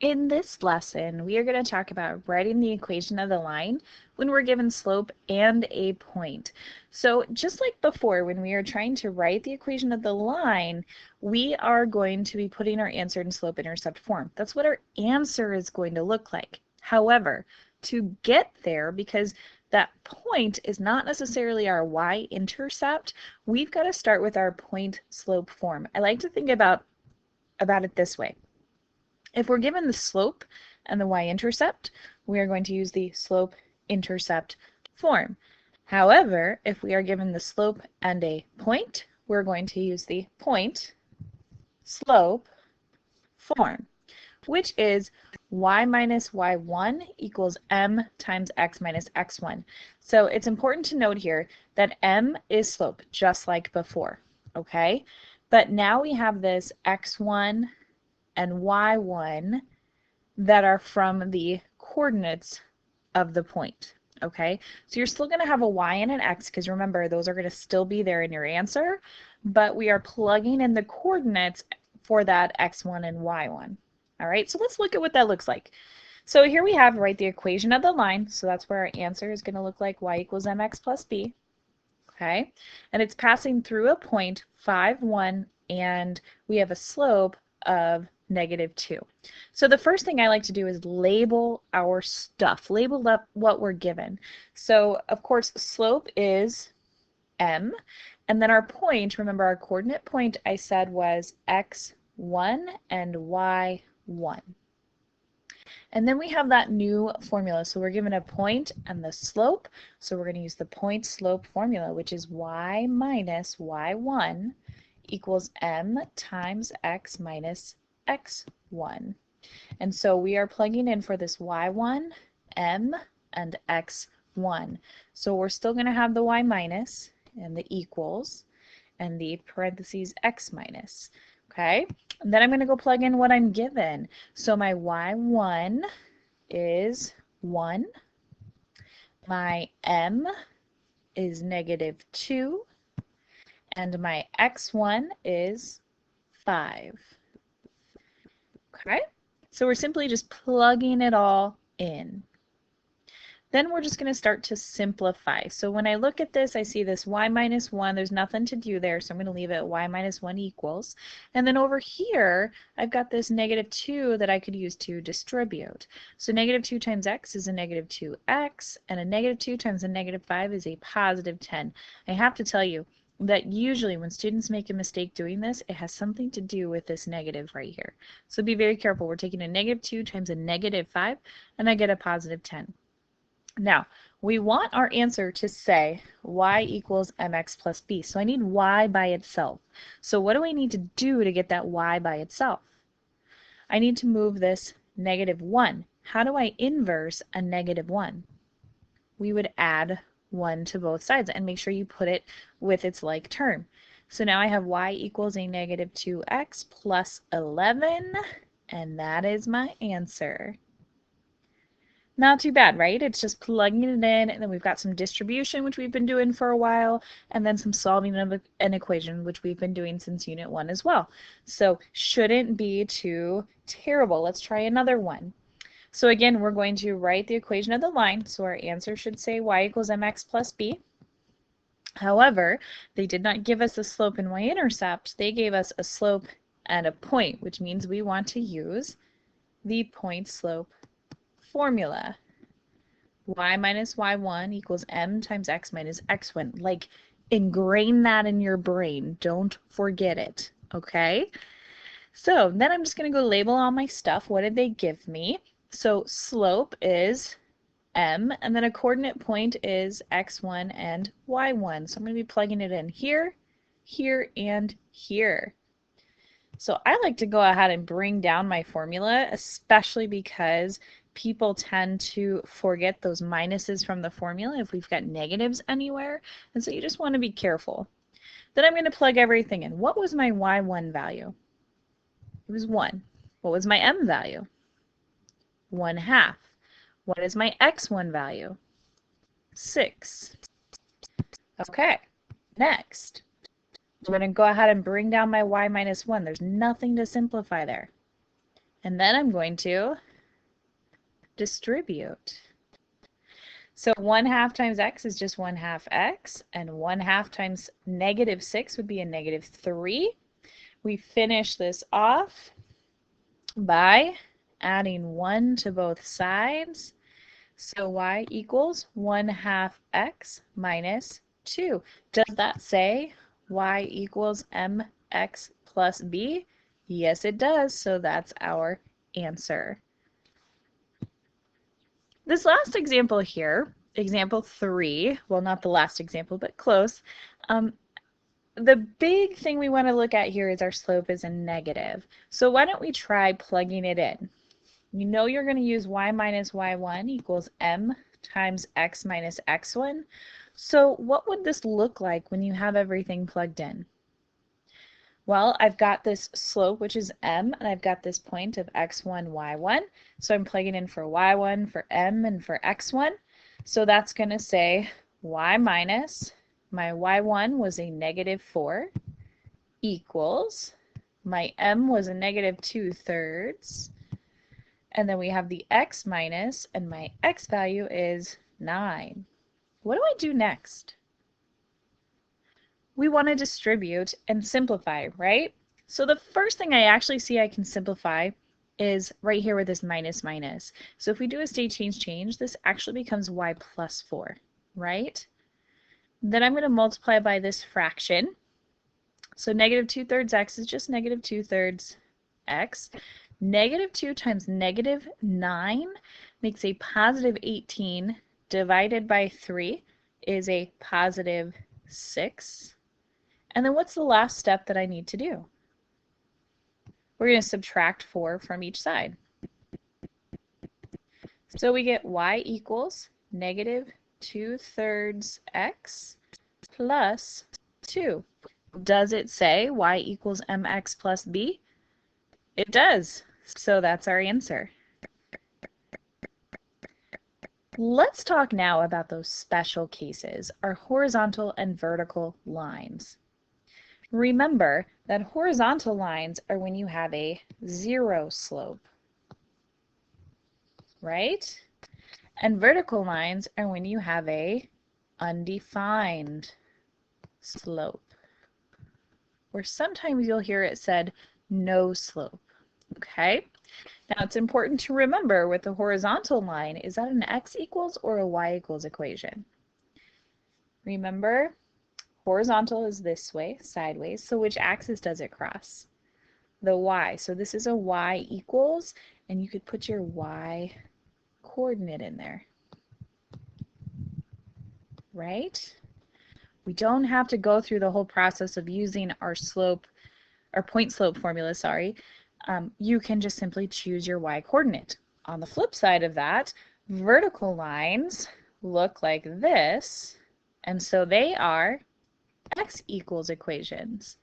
In this lesson, we are going to talk about writing the equation of the line when we're given slope and a point. So just like before, when we are trying to write the equation of the line, we are going to be putting our answer in slope-intercept form. That's what our answer is going to look like. However, to get there, because that point is not necessarily our y-intercept, we've got to start with our point-slope form. I like to think about it this way. If we're given the slope and the y-intercept, we are going to use the slope-intercept form. However, if we are given the slope and a point, we're going to use the point-slope form, which is y minus y1 equals m times x minus x1. So it's important to note here that m is slope, just like before, okay? But now we have this x1 and y1 that are from the coordinates of the point, okay? So you're still going to have a y and an x, because remember, those are going to still be there in your answer, but we are plugging in the coordinates for that x1 and y1. All right, so let's look at what that looks like. So here we have, right, the equation of the line, so that's where our answer is going to look like y equals mx plus b, okay? And it's passing through a point, 5, 1, and we have a slope of -2. So the first thing I like to do is label our stuff, label up what we're given. So of course slope is m, and then our point, remember our coordinate point I said was x1 and y1. And then we have that new formula. So we're given a point and the slope. So we're going to use the point slope formula, which is y minus y1 equals m times x minus x1. And so we are plugging in for this y1, m, and x1. So we're still going to have the y minus and the equals and the parentheses x minus. Okay, and then I'm going to go plug in what I'm given. So my y1 is 1. My m is -2. And my x1 is 5. Okay, so we're simply just plugging it all in. Then we're just going to start to simplify. So when I look at this, I see this y minus 1. There's nothing to do there, so I'm going to leave it y minus 1 equals. And then over here, I've got this -2 that I could use to distribute. So -2 times x is a -2x, and a -2 times a -5 is a +10. I have to tell you that usually when students make a mistake doing this, it has something to do with this negative right here. So be very careful. We're taking a -2 times a -5, and I get a +10. Now, we want our answer to say y equals mx plus b. So I need y by itself. So what do I need to do to get that y by itself? I need to move this -1. How do I inverse a -1? We would add 1 to both sides and make sure you put it with its like term. So now I have y equals a -2x plus 11, and that is my answer. Not too bad, right? It's just plugging it in, and then we've got some distribution, which we've been doing for a while, and then some solving of an equation, which we've been doing since Unit 1 as well. So shouldn't be too terrible. Let's try another one. So again, we're going to write the equation of the line. So our answer should say y equals mx plus b. However, they did not give us a slope and y-intercept. They gave us a slope and a point, which means we want to use the point-slope formula. Y minus y1 equals m times x minus x1. Like, ingrain that in your brain. Don't forget it, okay? So then I'm just going to go label all my stuff. What did they give me? So slope is m, and then a coordinate point is x1 and y1. So I'm going to be plugging it in here, here, and here. So I like to go ahead and bring down my formula, especially because people tend to forget those minuses from the formula if we've got negatives anywhere, and so you just want to be careful. Then I'm going to plug everything in. What was my y1 value? It was 1. What was my m value? 1/2. What is my x1 value? 6. Okay, next. I'm going to go ahead and bring down my y minus 1. There's nothing to simplify there. And then I'm going to distribute. So 1/2 times x is just 1/2 x, and 1/2 times -6 would be a -3. We finish this off by adding 1 to both sides. So y equals 1/2 x minus 2. Does that say y equals mx plus b? Yes, it does. So that's our answer. This last example here, example 3, well, not the last example, but close. The big thing we want to look at here is our slope is a negative. So why don't we try plugging it in? You know you're going to use y minus y1 equals m times x minus x1. So what would this look like when you have everything plugged in? Well, I've got this slope, which is m, and I've got this point of x1, y1. So I'm plugging in for y1, for m, and for x1. So that's going to say y minus, my y1 was a -4, equals, my m was a -2/3, and then we have the x minus, and my x value is 9. What do I do next? We want to distribute and simplify, right? So the first thing I actually see I can simplify is right here with this minus minus. So if we do a state change, this actually becomes y plus 4, right? Then I'm going to multiply by this fraction. So -2/3 x is just -2/3 x. -2 times -9 makes a +18 divided by 3 is a +6. And then what's the last step that I need to do? We're going to subtract 4 from each side. So we get y equals -2/3 x plus 2. Does it say y equals mx plus b? It does. So that's our answer. Let's talk now about those special cases, our horizontal and vertical lines. Remember that horizontal lines are when you have a 0 slope, right? And vertical lines are when you have a undefined slope. Or sometimes you'll hear it said no slope, okay? Now it's important to remember with the horizontal line, is that an x equals or a y equals equation? Remember, horizontal is this way, sideways, so which axis does it cross? The y. So this is a y equals, and you could put your y coordinate in there, right? We don't have to go through the whole process of using our slope, our point slope formula, sorry. You can just simply choose your y coordinate. On the flip side of that, vertical lines look like this, and so they are x equals equations.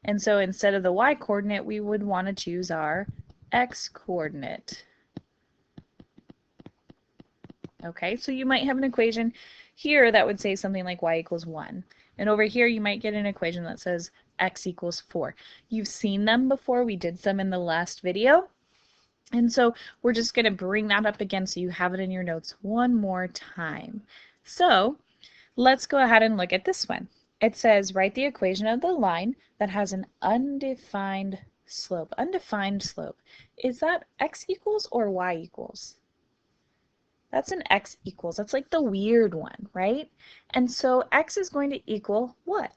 And so instead of the y coordinate, we would want to choose our x coordinate. Okay, so you might have an equation here that would say something like y equals 1. And over here you might get an equation that says x equals 4. You've seen them before. We did some in the last video. And so we're just going to bring that up again so you have it in your notes one more time. So let's go ahead and look at this one. It says write the equation of the line that has an undefined slope. Undefined slope. Is that x equals or y equals? That's an x equals. That's like the weird one, right? And so x is going to equal what?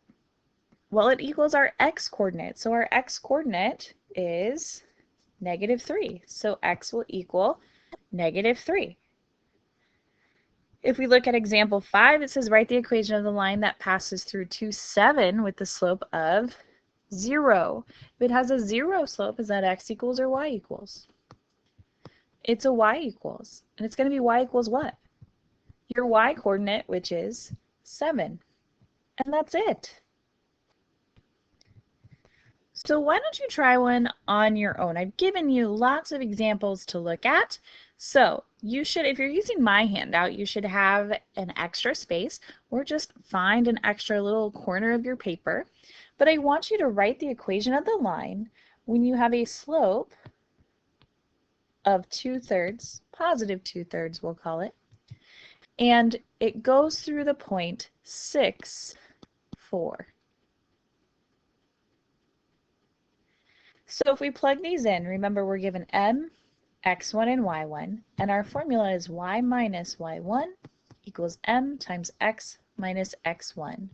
Well, it equals our x coordinate. So our x coordinate is -3. So x will equal -3. If we look at example 5, it says write the equation of the line that passes through 2, 7 with the slope of 0. If it has a 0 slope, is that x equals or y equals? It's a y equals. And it's going to be y equals what? Your y coordinate, which is 7. And that's it. So why don't you try one on your own? I've given you lots of examples to look at. So you should, if you're using my handout, you should have an extra space or just find an extra little corner of your paper. But I want you to write the equation of the line when you have a slope of 2/3, positive 2/3 we'll call it, and it goes through the point 6, 4. So if we plug these in, remember we're given m, x1 and y1, and our formula is y minus y1 equals m times x minus x1.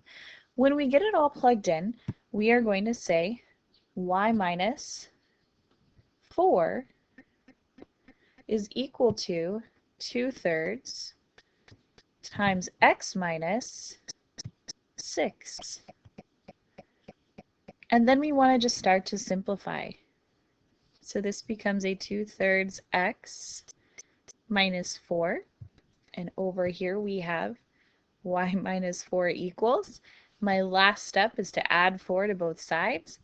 When we get it all plugged in, we are going to say y minus 4 is equal to 2/3 times x minus 6. And then we want to just start to simplify. So this becomes a 2/3 x minus 4. And over here we have y minus 4 equals. My last step is to add 4 to both sides.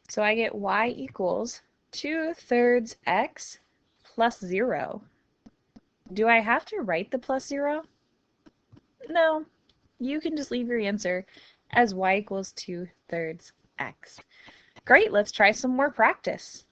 So I get y equals 2/3 x plus 0. Do I have to write the plus 0? No. You can just leave your answer as y equals 2/3 x. Great, let's try some more practice.